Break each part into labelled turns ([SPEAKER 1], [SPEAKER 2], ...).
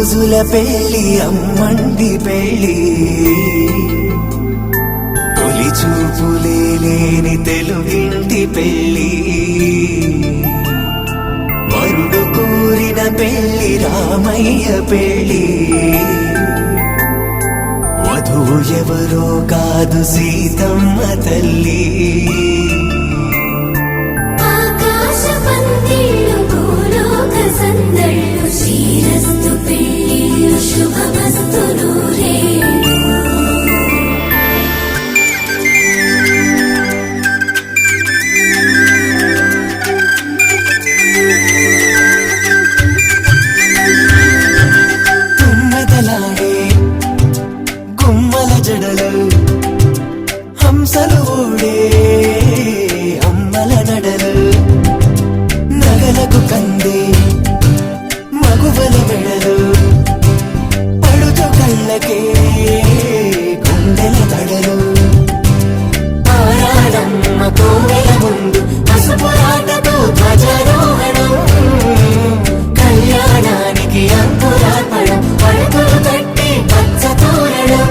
[SPEAKER 1] రోజుల పెళ్లి అమ్మండి పెళ్లి తొలి చూపులే లేని తెలుగింటి పెళ్లి వరుడు కోరిన పెళ్లి రామయ్య పెళ్లి వధువు ఎవరో కాదు సీతమ్మ తల్లి
[SPEAKER 2] శ్రీరస్తు పెళ్ళిళ్ళు శుభమస్తు నూరే
[SPEAKER 1] తుమ్మెదలాడే గుమ్మల జడలు హంసలు ఓడే అమ్మల నడలు నగలకు కందే మగువల మెడలు పడుచు కళ్ళకే గుండెల తడలు ఆరాడమ్మ కోవెల ముందు పసుపురాటతో ధ్వజారోహణం కళ్యాణానికి అంకురార్పణం పడకలు కట్టి పచ్చ తోరణం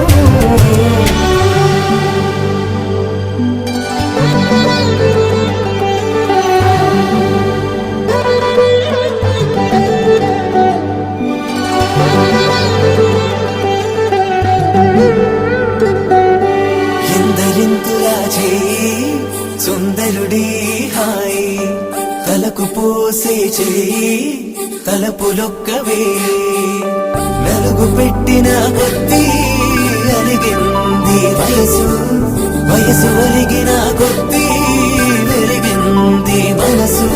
[SPEAKER 1] సుందరుడి హాయి తలకు పోసే చేయి తలపులొక్కవే నలుగు పెట్టిన కొద్దీ అలిగింది వయసు వయసు ఒలిగిన కొద్దీ వెలిగింది మనసు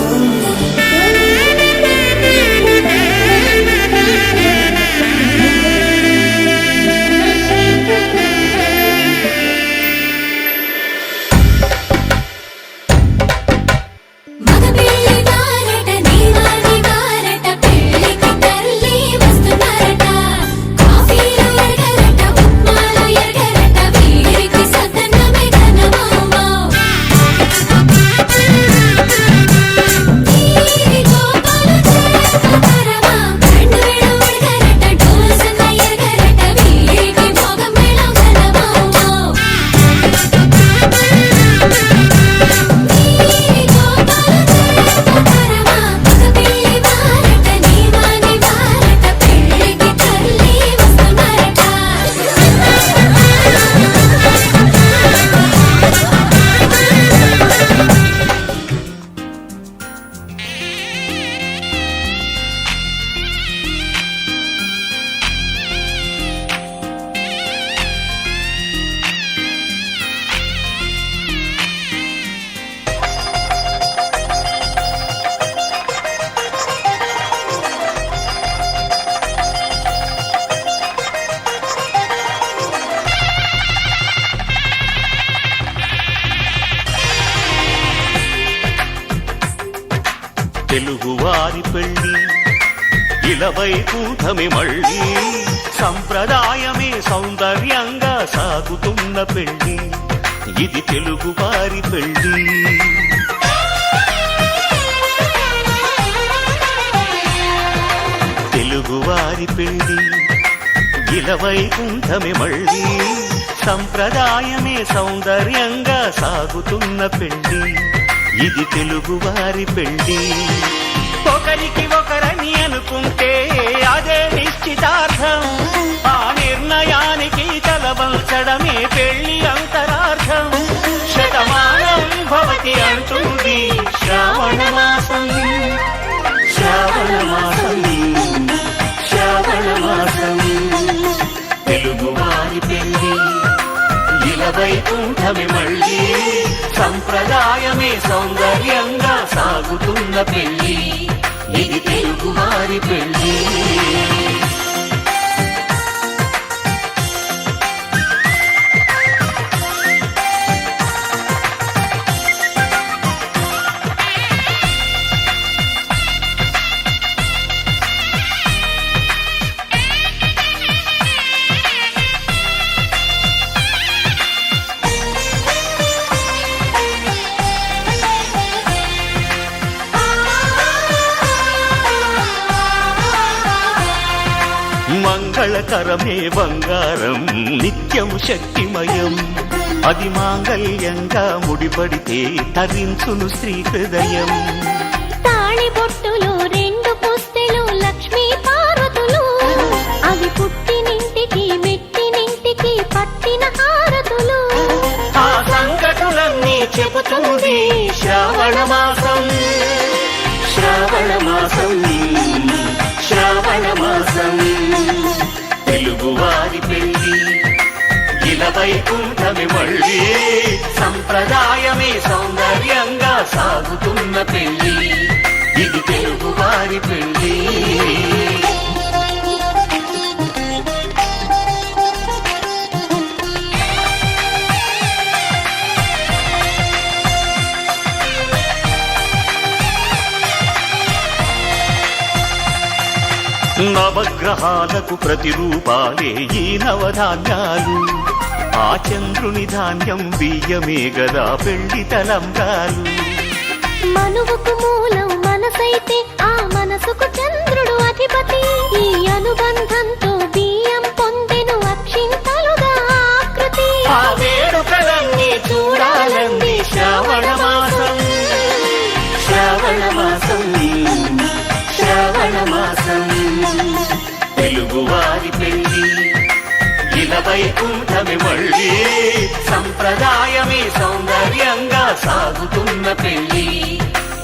[SPEAKER 3] తెలుగువారి పెళ్ళి ఇలవైకుంఠమి మళ్ళీ సంప్రదాయమే సౌందర్యంగా సాగుతున్న పెళ్ళి ఇది తెలుగువారి పెళ్ళి తెలుగువారి పెళ్ళి ఇలవైకుంఠమి మళ్ళీ సంప్రదాయమే సౌందర్యంగా సాగుతున్న పెళ్ళి ఇది తెలుగువారి పెళ్ళి ఒకరికి ఒకరని అనుకుంటే అదే నిశ్చితార్థం ఆ నిర్ణయానికి తలవంచడమే పెళ్లి అంతరార్థం శతమానం భవతి అంటుంది శ్రావణ మాసం శ్రావణ మాసం శ్రావణ మాసం తెలుగువారి పెళ్ళి ఇలవైకుంఠమి మళ్ళీ సంప్రదాయమే సౌందర్యంగా సాగుతున్న పెళ్ళి ఇది తెలుగువారి పెళ్ళి మంగళకరమే బంగారం నిత్యం శక్తిమయం అది మాంగళ్యంగా ముడిపడితే తరించును స్త్రీ హృదయం
[SPEAKER 2] తాళి బొట్టులు రెండు పుస్తెలు లక్ష్మీ పార్వతులు అవి పుట్టినింటికి మెట్టినింటికి పట్టిన హారతులు
[SPEAKER 3] ఆ సంకటులన్నీ చెబుతుంది శ్రావణ మాసం శ్రావణ మాసం శ్రావణ మాసం తెలుగువారి పెళ్లి ఇలా వైకుంఠమి మళ్ళీ సంప్రదాయమే సౌందర్యంగా సాగుతున్న పెళ్లి ఇది తెలుగువారి పెళ్లి నవగ్రహాలకు ప్రతిరూపాలే ఈ నవధాన్యాలు ఆ చంద్రుని ధాన్యం బియ్యమే గదా పెళ్లి తలంబ్రాలు
[SPEAKER 2] మనువుకు మూలం మనసైతే ఆ మనసుకు చంద్రుడు అధిపతి ఈ అనుబంధంతో బియ్యం పొందెను అక్షింతలుగా ఆకృతి
[SPEAKER 3] ఆ వేడుకలన్నీ చూడాలంది శ్రావణ మాసం శ్రావణ మాసం శ్రావణ మాసం తెలుగువారి పెళ్లి ఇలా వైకుంఠమి మళ్ళీ సంప్రదాయమే సౌందర్యంగా సాగుతున్న పెళ్లి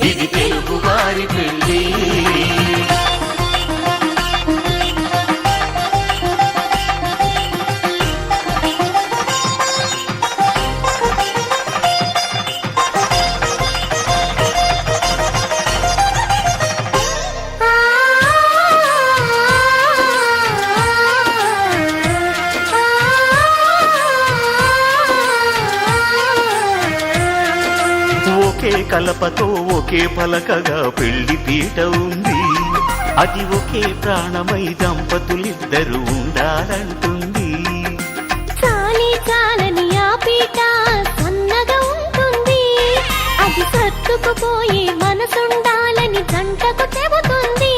[SPEAKER 3] ఇది తెలుగువారి పెళ్లి ఒకే కలపతో ఒకే పలకగా పెళ్లి పీట ఉంది అది ఒకే ప్రాణమై దంపతులిద్దరు ఉండాలంటుంది
[SPEAKER 2] చాలి చాలని ఆ పీట సన్నగా ఉంటుంది అది సర్దుకుపోయి మనసుండాలని జంటకు చెబుతుంది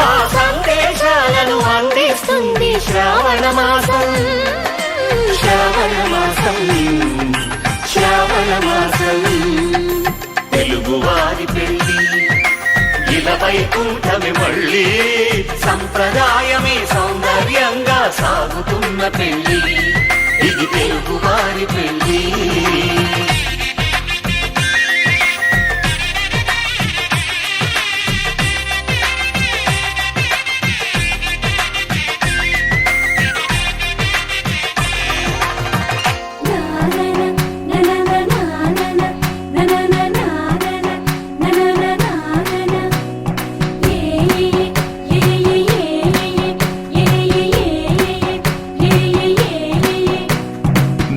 [SPEAKER 3] ఆ సందేశాలను అందిస్తుంది శ్రావణ మాసం శ్రావణ మాసం శ్రావణ మాసం తెలుగువారి పెళ్లి ఇలా వైకుంఠమి మళ్ళీ సంప్రదాయమే సౌందర్యంగా సాగుతున్న పెళ్లి ఇది తెలుగువారి పెళ్లి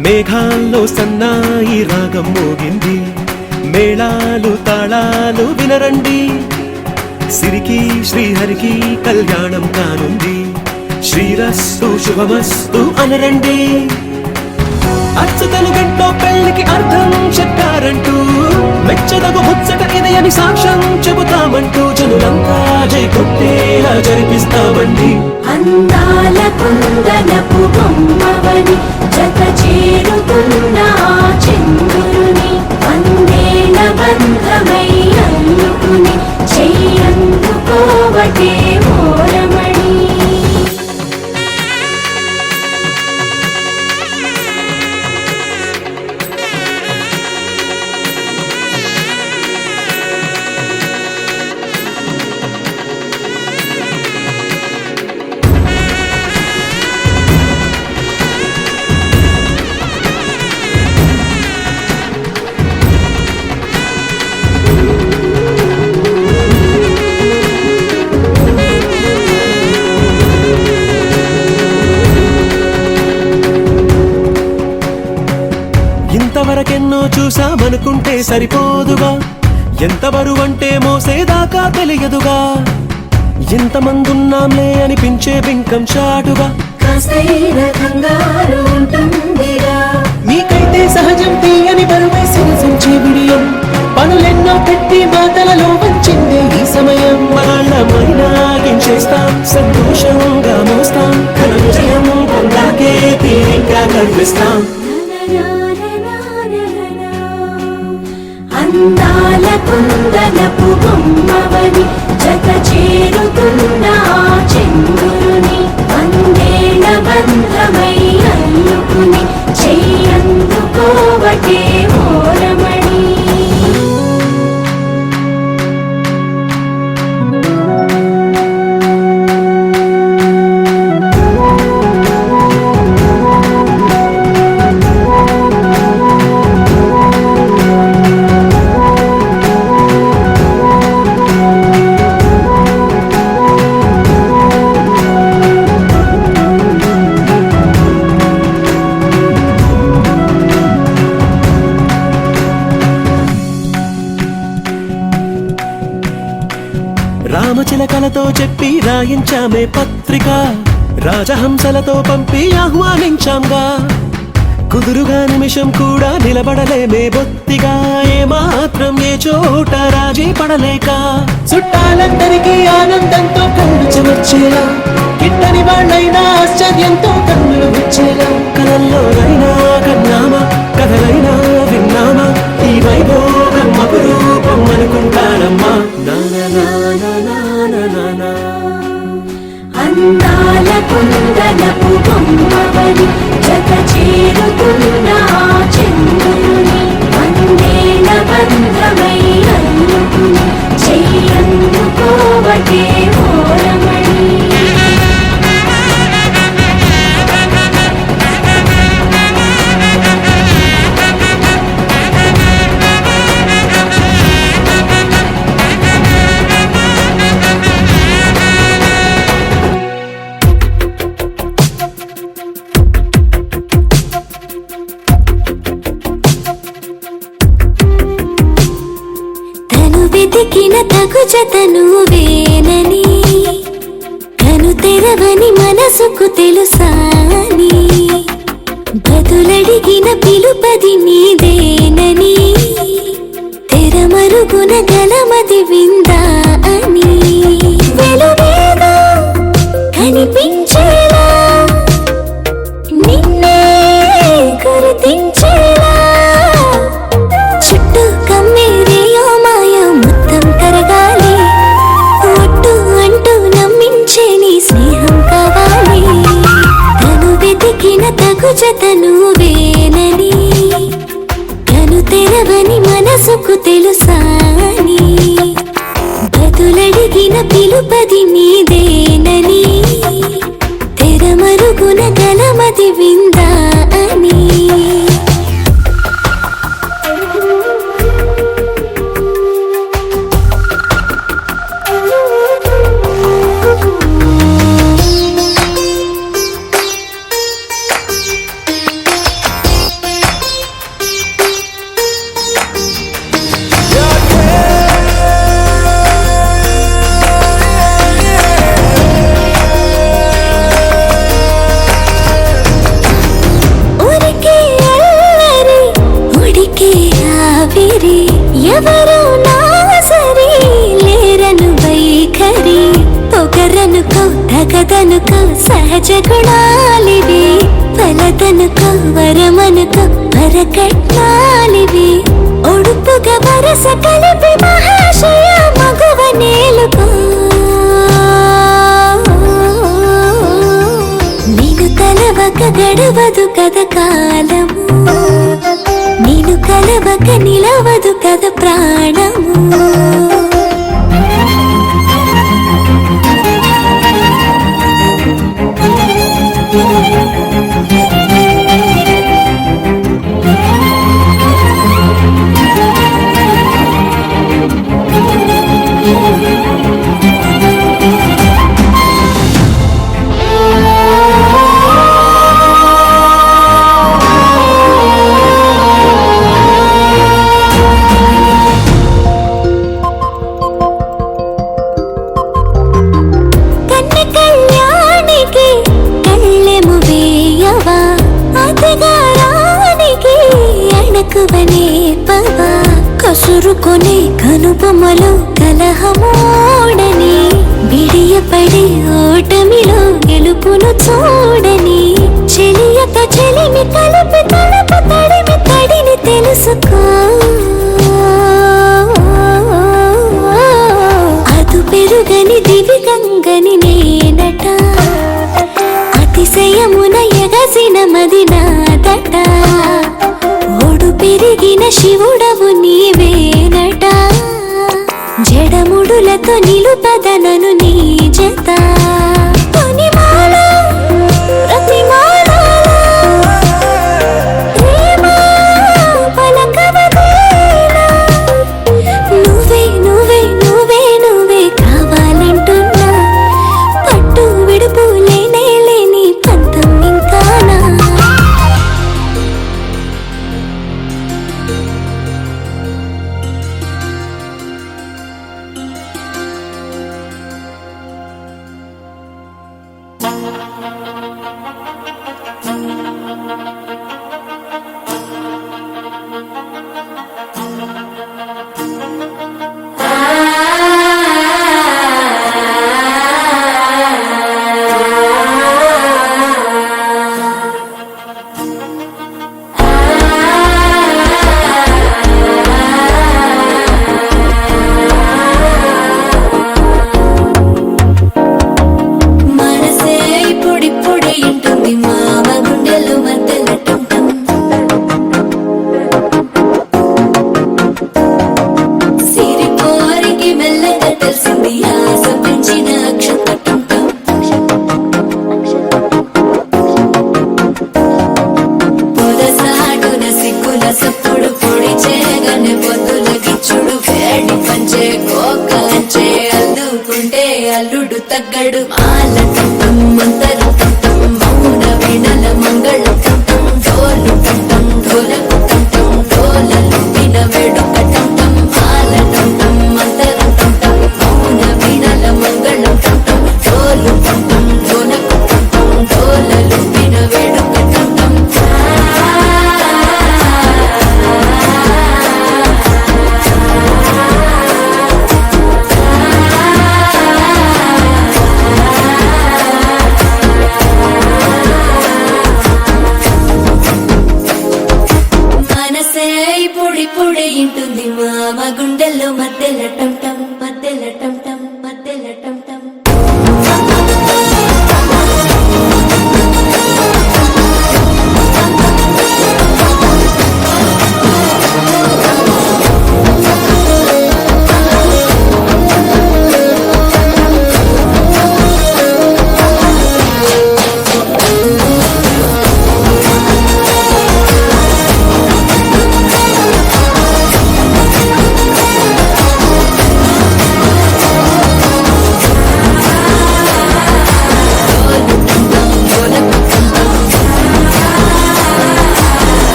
[SPEAKER 1] మేఘాల్లో సన్నాయి రాగం మోగింది మేళాలు తాళాలు వినరండి సిరికి శ్రీహరికి కళ్యాణం కానుంది శ్రీరస్తు శుభమస్తు అనరండి అచ్చతలు గంటో పెళ్లికి అర్థం చెప్పారంటూ మెచ్చదగు ముచ్చట ఇది అని సాక్ష్యం చెబుతామంటూ జనులంతా జై కొట్టేలా జరిపిస్తామండి
[SPEAKER 2] అందాల కుందనపు బొమ్మవని జత చేరుతున్న ఆ చంద్రుని వందేల బంధమై అల్లుకుని చెయ్యందుకోవటే మోరమణి
[SPEAKER 1] ఇంతవరకెన్నో చూసామనుకుంటే సరిపోదుగా ఎంత బరువంటే మోసేదాకా తెలియదుగా ఇంతమందున్నాంలే అనిపించే బింకం చాటుగా
[SPEAKER 2] కాస్తైన కంగారు ఉంటుందిరా
[SPEAKER 1] మీకైతే సహజం తీయని బరువేసిన సంచే విడియం పనులెన్నో పెట్టి మాటలలో వంచిందే ఈ సమయం వాళ్ళమైనా ఏం చేస్తాం సంతోషంగా మోస్తాం గర్విస్తాం.
[SPEAKER 2] అందాల కుందనపు బొమ్మవని జత చేరుతున్న ఆ చంద్రుని వందేళ్ల బంధమై అల్లుకుని చెయ్యందుకోవటే మోరమణి.
[SPEAKER 1] రామచిలకలతో చెప్పి రాయించామే పత్రిక, రాజహంసలతో పంపి ఆహ్వానించాంగా. కుదురుగా నిమిషం కూడా నిలబడలేమే బొత్తిగా, ఏ మాత్రం ఏ చోట రాజీ పడలేక. చుట్టాలందరికీ ఆనందంతో కళ్ళు చెమర్చేలా, కిట్టని వాళ్ళైనా ఆశ్చర్యంతో కన్నులు వచ్చేలా. కలల్లోనైనా కన్నామా, కథలైనా విన్నామా, ఈ వైభోగం అపురూపం అనుకుంటానమ్మా.
[SPEAKER 2] అందాల కుందనపు బొమ్మవని జత చేరుతున్న ఆ చంద్రుని వందేళ్ల బంధమై అల్లుకుని చెయ్యందుకోవటే మోరమణి. వెతికిన తగు జత నువ్వేనని, కను తెరవని మనసుకు తెలుసాని, బదులడిగిన పిలుపది నీదేనని, తెరమరుగున గలమది విందా అని. వెలుగేదో కనిపించేలా, నిన్నే గుర్తించేలా, చుట్టూ కమ్మేరేయో మాయో మొత్తం కరగాలి, ఒట్టు అంటూ నమ్మించే నీ స్నేహం కావాలి. తను వెతికిన తగు జత నువ్వేనని, కను తెరవని మనసుకు తెలుసాని, బదులడిగిన పిలుపది నీదేనని, తెరమరుగున గలమది విందా అని. ఎవరు నా సరి లేరను వైఖరి, పొగరనుకో తగదనుకో సహజ గుణాలివి, ఫలదనుకో వరమనుకో వరకట్నాలివి. ఒడుపుగా వరస కలిపి మహాశయ మగువ నేలుకో, నీకు కలవక గడవదు కథ కాలము, నేను కలవక నిలవదు కథ ప్రాణము. కసురుకొనే కనుబొమ్మలో కలహమోడని, బిడియపడే ఓటమిలో గెలుపును చూడని, చెలియత చెలిమి కలిపి తలుపు తడిమి తడిని తెలుసుకో అదు పెరుగని దివి గంగని నేనట అతిశయమున ఎగసిన మది నాదట ఓడు పెరిగిన శివుడవు నీవేనట జడముడులతో నిలుపదనను నీ జత కొనిమాల ప్రతిమాల ప్రేమ పలకవదేలా నువ్వే నువ్వే నువ్వే నువ్వే కావాలంటున్నా పట్టు విడుపు లేనే లేని పంతం ఇంకానా మనసే ఇప్పుడిప్పుడే ఇంటుంది మామ గుండెలు మధ్యలటం సిరి కోరికి మెల్లగా తెలిసింది ఆశ పెంచిన అక్షతటం పొదసాటున సిగ్గుల సప్పుడు పొడి చేయగానే పొద్దుల గిచ్చుడు వేడి పంచే కోకంచే అల్లుకుంటే అల్లుడు తగ్గడు మాల టంటం మంతరం టంటం మౌన వీణల మంగళం టంటం డోలు టంటం డోలకు టంటం డోలలు విన వేడుక టంటం మాల టంటం మంతరం టంటం మౌన వీణల మంగళం టంటం డోలు టంటం డోలకు టంటం డోలలు విన వేడుక టంటం మనసే ఇప్పుడిప్పుడే ఇంటుంది మామ గుండెల్లో మధ్యలటం టం మధ్యలటం టం మధ్యలటం టం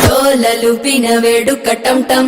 [SPEAKER 2] డోలలుపిన వేడుక టంటం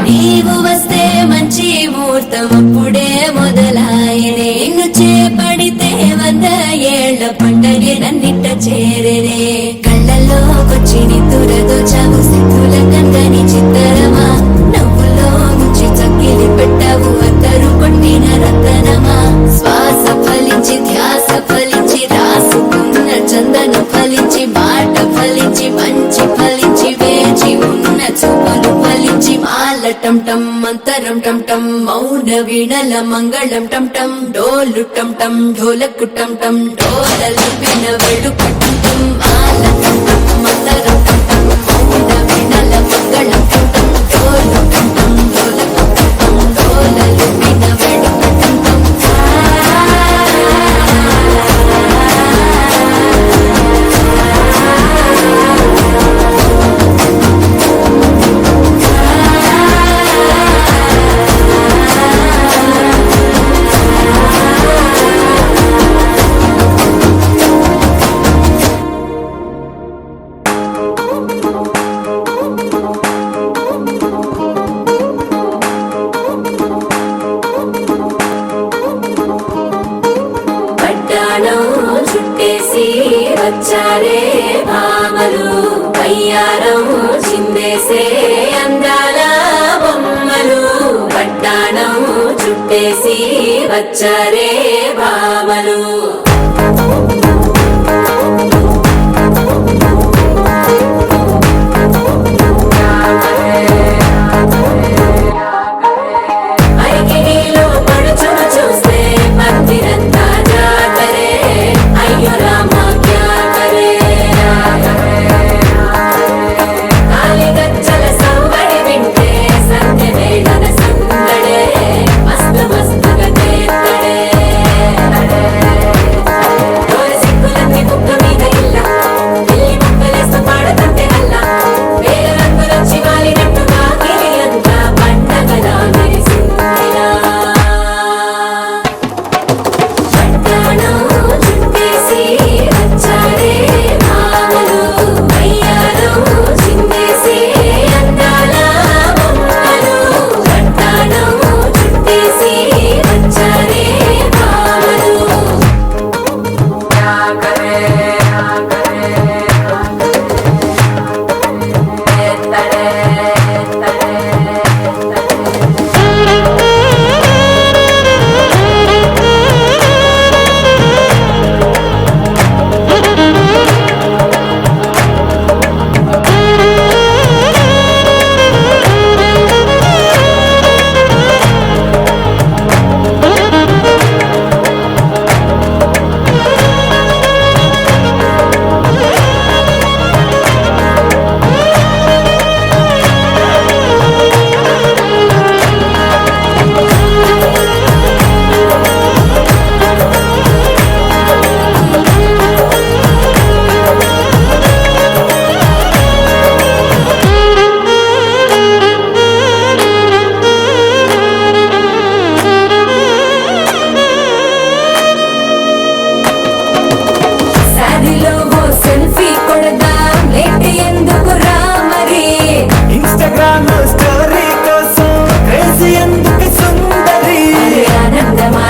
[SPEAKER 2] నీవు వస్తే మంచి ముహూర్తం అప్పుడే మొదలాయనే నిన్ను చేపడితే 100 ఏళ్ల పండగే నన్నిట్ట చేరేనే కళ్ళల్లోకొచ్చి నిద్దురదో చావు సిద్ధుల కందని చిత్తరమా నవ్వులో ముంచి చక్కిలి పెట్టావు అద్దరు కొట్టిన రతనమా శ్వాస ఫలించి ధ్యాస ఫలించి రాసుకున్న చందన ఫలించి మాట ఫలించి మంచి ఫలించి వేచి ఉన్న చూపులు ఫలించి మాల టం టం మంతరం టం టం మౌన వీణల మంగళం టం టం డోలు టం టం ఢోలకు టం టం డోలలు విన వేడుక టం టం మాల టం టం మంతరం టం టం మౌన వీణల మంగళం టం టం డోలు టం టం ఢోలకు టం టం డోలలు విన వేడుక టం టం వచ్చారే భామలు వయ్యారం చిందేసే అందాల బొమ్మలు పడ్డా చుట్టేసి వచ్చారే భామలు అరికిడిలో పడుచును చూస్తే భక్తిరంతా జాతరే అయ్యో రామా క్యా కరే కాలిగజ్జల సవ్వడి వింటే సంధ్య వేళన సందడే మస్తు మస్తుగా చేత్తడే సిక్కులన్నీ కుక్క మీద ఇల్ల పిల్లి ముక్కలేస్తూ పాడుతుంటే అల్లా వేల రంగులొచ్చి వాలినట్టుగా గిరి అంతా పండగలా మెరిసిందిలా పట్టాణం చుట్టేసి వచ్చారే భామలు అయ్యారం చిందేసి అందాల బొమ్మలు పట్టాణం చుట్టేసి వచ్చారే భామలు సాదిలో ఓ సెల్ఫీ కొడదాం లేట్ ఎందుకు రా మరి
[SPEAKER 1] ఇన్స్టాగ్రామ్ స్టోరీ కోసం క్రేజీ ఎందుకు సుందరి
[SPEAKER 2] ఆనందం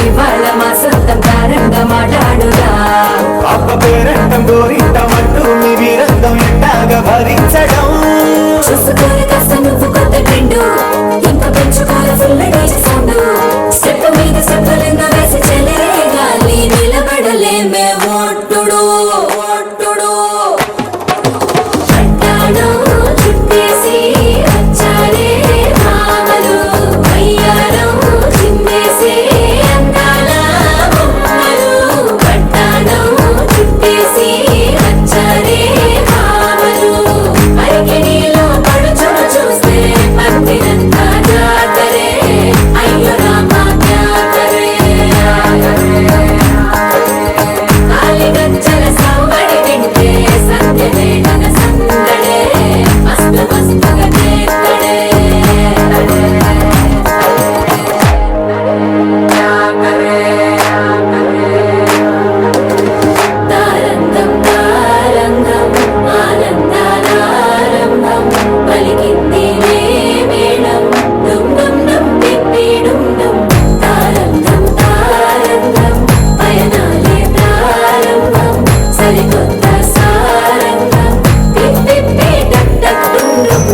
[SPEAKER 2] ఇవాళ మా సొంతం తారంగా మాట్లాడుదా
[SPEAKER 1] పాప పేరంటం గోరింటం అంటూ మీ వీరంగం ఎట్టాగా భరించడం
[SPEAKER 2] చూసుకోని కాస్త నువ్వు కొత్త ట్రెండ్ ఇంకా పెంచుకోల ఫుల్ డీజే సౌండ్ స్టెప్ మీద స్టెప్పులెన్నో వేసి చెలరే గాలి నిలబడలేమే ఓట్టుడు ఓట్టుడు పట్టాణం చుట్టేసి వచ్చారే భామలు అయ్యారం చిందేసి అందాల బొమ్మలు పట్టాణం చుట్టేసి వచ్చారే భామలు అరికిడిలో పడుచును చూస్తే భక్తిరంతా జాతరే అయ్యో రామా క్యా కరే కాలిగజ్జల సవ్వడి వింటే సంధ్య వేళన సందడే మస్తు మస్తుగా చేత్తడే తారంగం తారంగం ఆనందానారంభం పలికింది నే మేళం డుమ్ డుమ్ డుమ్ తిప్పి డుమ్ డుమ్ తారంగం తారంగం పయనాలే ప్రారంభం సరికొత్త సారంగం తిప్పి టక్ టక్ డుమ్ డుమ్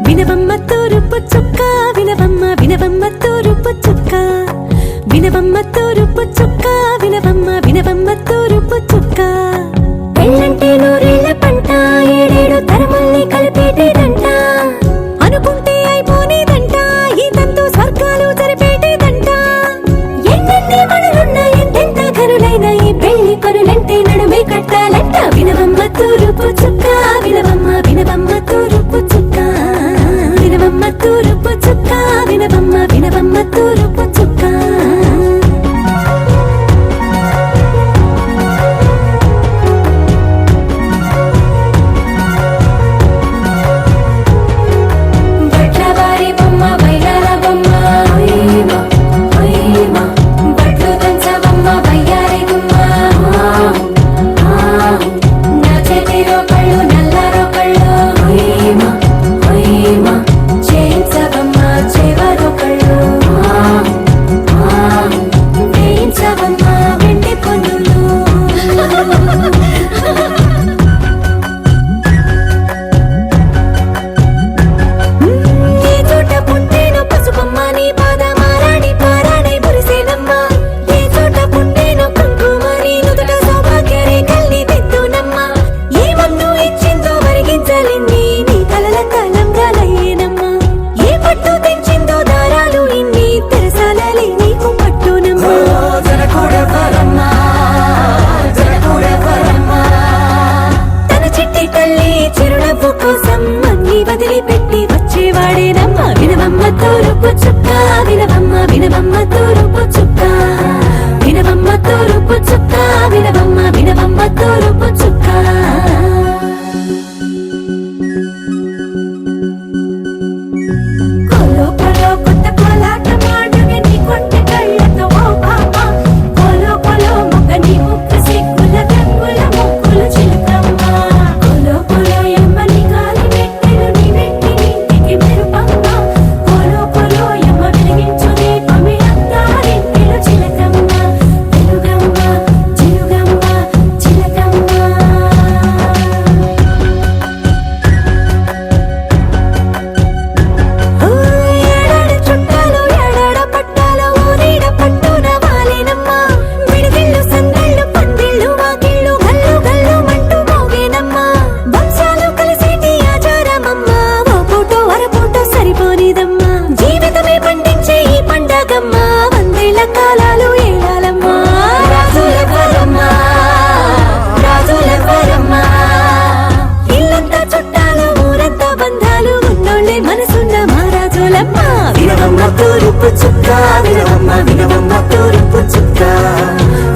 [SPEAKER 4] వినవమ్మ తూరుపు చుక్క వినవమ్మ వినవమ్మ తూరుపు చుక్క వినవమ్మ తూరుపు చుక్క వినవమ్మ తూరుపు చుక్క పెళ్ళంటే నూరేళ్ల పంట ఏడేడు తరముల్ని కలిపేటేదంట అనుకుంటే అయిపోనేదంట ఈ తంతు స్వర్గాలు జరిపేటేదంట ఎన్నెన్ని మనులున్న ఎంతెంత కనులైన ఈ పెళ్లి పనులంటే నడుమే కట్టాలంట వినవమ్మ తూరుపు చుక్క వినవమ్మ తూరుపు చుక్క వినవమ్మ తూరుపు చుక్క వినవమ్మ తూరుపు చుక్క బట్లవారి బొమ్మ బైరాల బొమ్మ బట్లు దంచవమ్మ బయ్యారి గుమ్మ నా చేతిలో వినవమ్మ తూరుపు చుక్క వినవమ్మ తూరుపు చుక్క వినవమ్మ వినవమ్మ తూరుపు చుక్క కొలో కొలో కొత్త కోలాట మాడుగ నీ కొంటె కళ్ళతో ఓ బామ్మ కొలో కొలో మొక్క నీ ముక్క సిగ్గుల రంగుల ముక్కులు చిలుకమ్మ కొలో కొలో ఎమ్మని కాలి మెట్టెలు నీ వెంటి ఇంటికి మెరుపమ్మ కొలో కొలో ఎమ్మ వెలిగించు దీపమి అత్తారింటిలో చిలకమ్మ వెలుగమ్మ చిలుగమ్మ చిలకమ్మ ఏడాడ చుట్టాలు ఏడాడ పట్టాలు ఊరీడ పట్టున వాలేనమ్మ విడిదిళ్ళు సందళ్ళు పందిళ్ళు వాకిళ్ళు గల్లు గల్లు మంటూ మోగేనమ్మ వంశాలు కలిసేటి ఆచారమమ్మ ఓ పూటో అరపూటో సరిపోనిదమ్మ జీవితమే పండించే ఈ పండగమ్మ వందేళ్ల కాలాలు ఏడాలమ్మ రాజులెవరమ్మ రాజులెవరమ్మ ఇల్లంతా చుట్టాలు ఊరంతా బంధాలు ఉన్నోళ్ళే మనసున్న మహారాజులమ్మ వినవమ్మ తూరుపు చుక్క వినవమ్మ వినవమ్మ తూరుపు చుక్క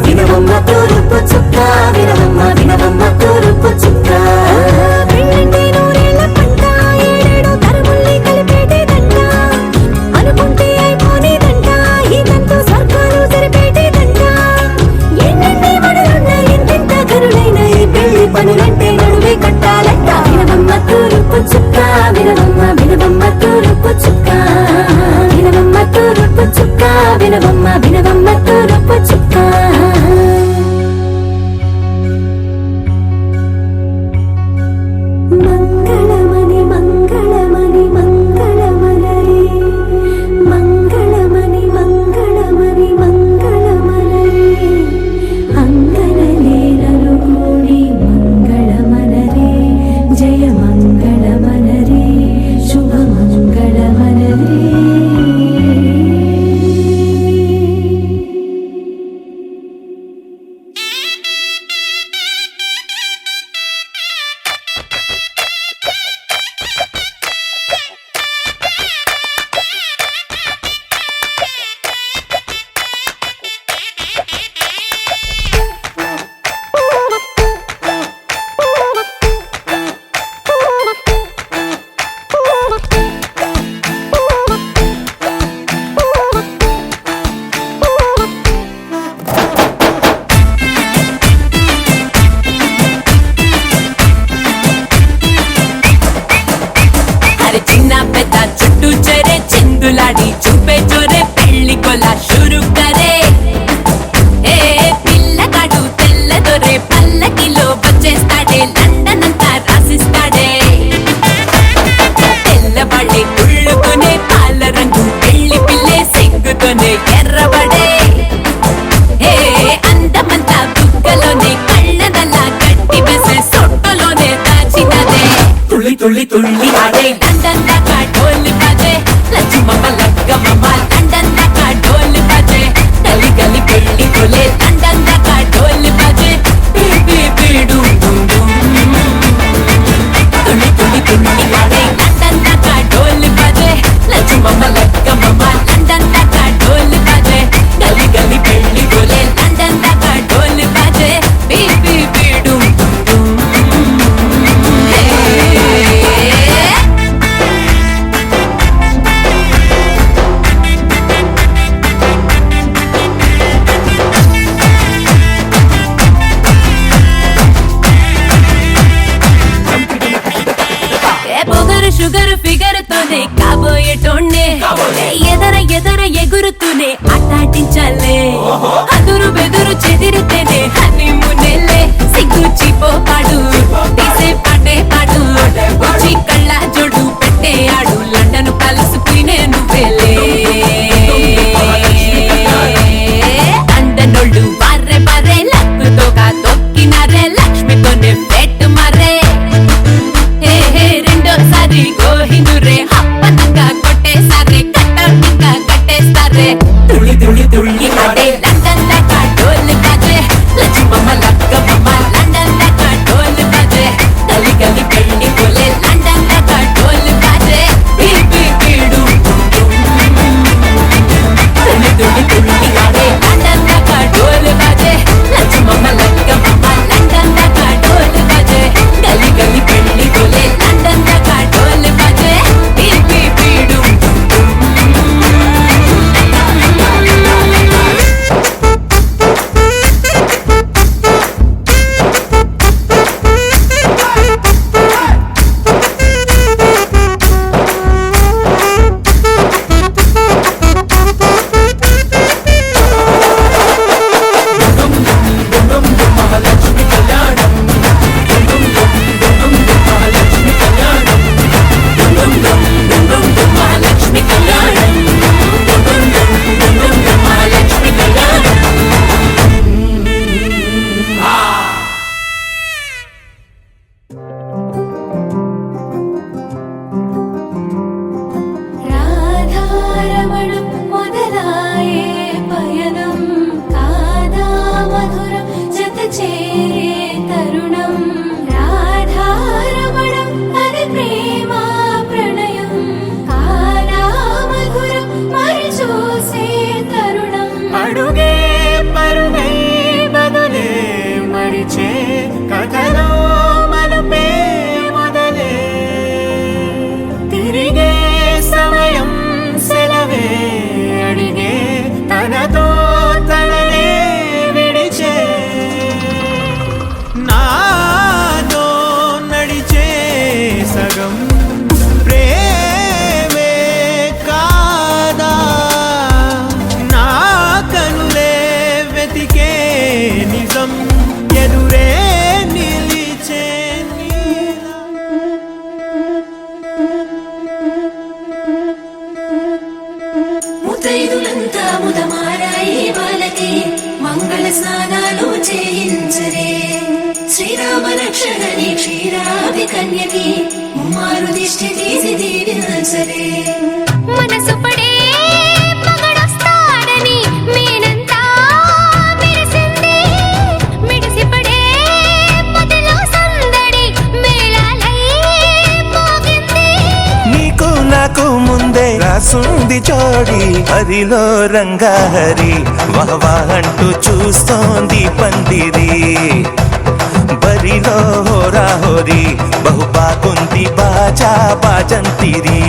[SPEAKER 4] వినవమ్మ తూరుపు చుక్క వినవమ్మ వినవమ్మ తూరుపు చుక్క పెళ్ళంటే నూరేళ్ల పంట ఏడేడు తరముల్ని కలిపేటేదంట అనుకుంటే అయిపోనేదంట ఈ తంతు స్వర్గాలు జరిపేటేదంట ఎన్నెన్ని మడులున్న ఎంతెంత కరులైన ఈ పెళ్లి పనులంటే నడువే కట్టాలంట వినవమ్మ తూరుపు చుక్క వినవమ్మ వినవమ్మ తూరుపు చుక్క వినవమ్మ తూరుపు చుక్క వినవమ్మ వినవమ్మ తూరుపు చుక్క మంగళమణి మంగళమణి మంగళమలరే మంగళమణి మంగళమణి మంగళమలరే అంగనలేరలు కూడి మంగళమనరే జయ మంగళమనరే శుభ మంగళమనరే
[SPEAKER 2] అరే చిన్న పెద్ద చుట్టూ చెరే చిందులాడి చూపే చోరే పెళ్లి కొల షురు కరే ఏ పిల్లగాడు తెల్ల దొరే పల్లకిలో వచ్చేస్తాడే లండన్ అంతా రాసిస్తాడే తెల్లబడే కుళ్ళుకునే పాల రంగు పెళ్లి పిల్లే సిగ్గుతోనే ఎర్రబడే ఏ అందమంతా బుగ్గలోనే కళ్ళదల్లా గట్టి వేసే సొట్టలోనే దాచినదే తుళ్ళి తుళ్ళి తుళ్ళి ఆడే లండన్ దాకా డోలు బాజే లక్ష్మమ్మ లగ్గమ్మ లండన్ దాకా డోలు బాజే గలి గలి పెళ్లి కొలే లండన్ దాకా డోలు బాజే బీబీ బీడు తుళ్ళి తుళ్ళి తుళ్ళి ఆడే లండన్ దాకా డోలు బాజే లక్ష్మమ్మ లగ్గమ్మ లండన్ దాకా డోలు బాజే గలి గలి పెళ్లి కొలే లండన్ దాకా డోలు బాజే బీబీ బీడు పొగరు షుగర్ ఫిగర్ తోనే కాబోయేటోన్నే ఎదర ఎదర ఎగురుతూనే ఆటాటించాలే అదురు బెదురు చెదిరితేనే హనీమూనేలే సిగ్గు చిపోపాడు తీసే పాటే పాడు వచ్చి కళ్ళ జోడు పెట్టే ఆడు లండన్ కలుసుకునే నువ్వేలే లండనోళ్ళు బార్రే బార్రే లక్కుతోగా తొక్కినారే లక్ష్మితోనే పెట్టు మరే రెండోసారి గోహిందురే హప్పనంగా కొట్టేసారే కట్టౌటింగా కట్టేస్తారే తుళ్ళి తుళ్ళి తుళ్ళి ఆడే లండన్ దాకా డోలు బాజే లక్ష్మమ్మ
[SPEAKER 1] కథలో మనపే మొదలే తిరిగే సమయం సెలవే అడిగే తనతో తననే విడిచే నాతో నడిచే సగం ప్రేమే కాదా నా కనులే వెతికే నిజం ఎదురే నిలిచే నీలా.
[SPEAKER 2] ముతైదులంతా ముదమారాయి వాళ్ళకి మంగళ స్నానాలు చేయించరే శ్రీరామ రక్షణని క్షీరాది కన్యకి ముమ్మారు దిష్టి తీసి దీవించరే మనసు పడే మగడొస్తాడని మేనంతా మెరిసింది మిడిసి పడే మదిలో సందడి మేళాలై మోగింది
[SPEAKER 5] నీకు నాకు ముందే రాసుంది జోడి హరిలో రంగాహరి వహవా అంటూ చూస్తోంది పందిరి బరిలో హోరాహోరి బహు బాగుంది బాజా బాజంతిరి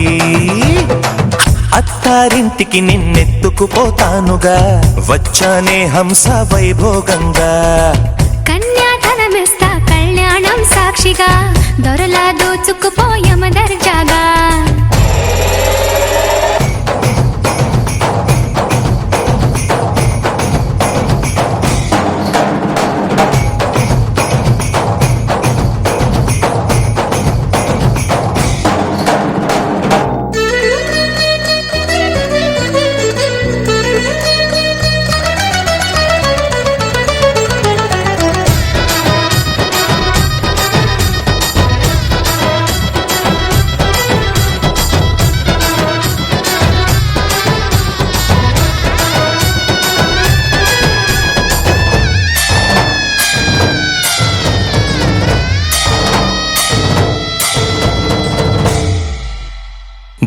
[SPEAKER 5] అత్తారింటికి నిన్నెత్తుకుపోతానుగా వచ్చానే హంస వైభోగంగా
[SPEAKER 2] కన్యాధనమిస్తా కళ్యాణం సాక్షిగా దొరలా దోచుకుపోయమ దర్జాగా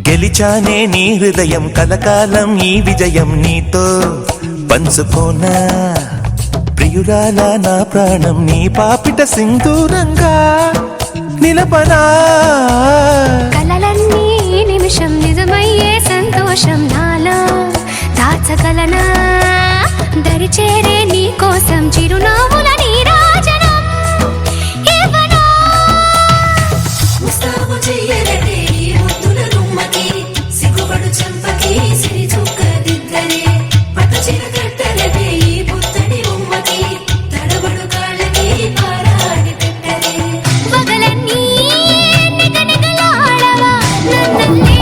[SPEAKER 5] గెలిచానే నీ హృదయం కలకాలం ఈ విజయం నీతో పంచుకోనా ప్రియురాల నా ప్రాణం నీ పాపిట సింధూరంగా నిలపనా
[SPEAKER 2] కలలన్నీ నిమిషం నిజమయ్యే సంతోషం నాలో దాచగలనా దరిచేరే నీ కోసం చిరునవ్వుల నీరాజనం ఇవ్వనా ముస్తాబు చెయ్యరటే ఈ ముద్దుల గుమ్మకి సిగ్గుపడు చంపకి సిరి చుక్క దిద్దరే పట్టు చీర కట్టరటే ఈ పుత్తడి ఉమ్మకి తడబడు కాళ్ళకి పారాడి పెట్టరే పగలన్నీ నిగనిగలాడవా నన్నల్లే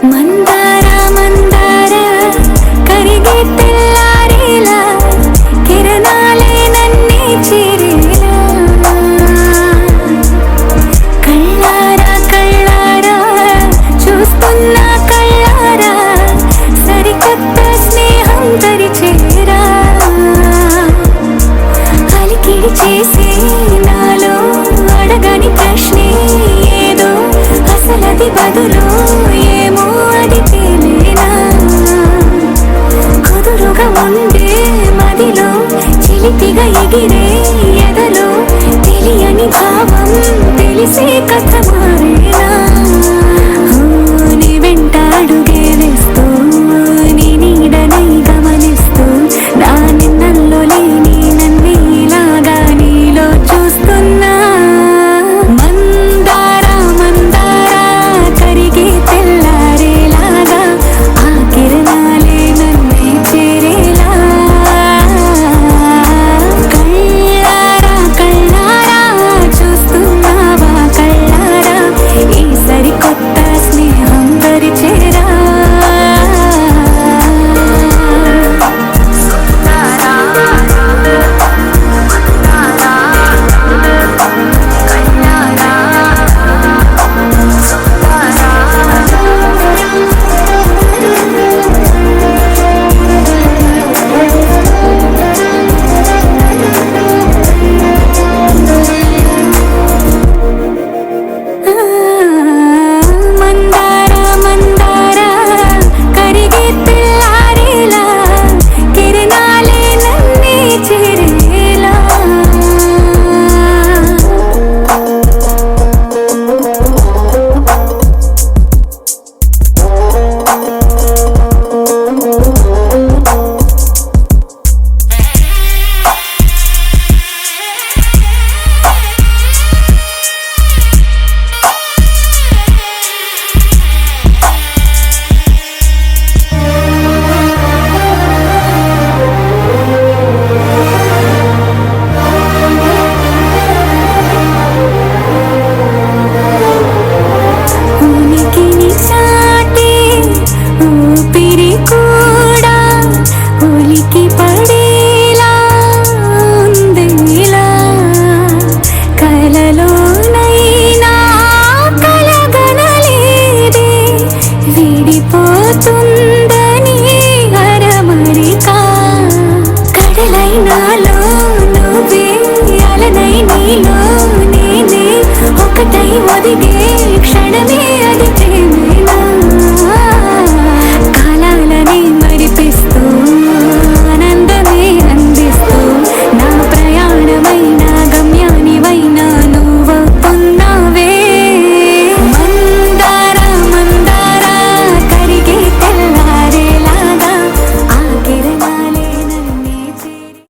[SPEAKER 2] మందార మందార కరిగే తెల్లారేలా కిరణాలే నన్నే చేరేలా కళ్ళారా కళ్ళారా చూస్తున్నా కళ్ళారా సరికొత్త స్నేహం తరిచేరా అలికిడి చేసే నాలో అడగని ప్రశ్నే ఏదో అసలది బదులు ఏమో అది తేలేనా కుదురుగా ఉండే మదిలో చిలిపిగా ఎగిరే ఎదలో తెలియని భావం తెలిసే కథమా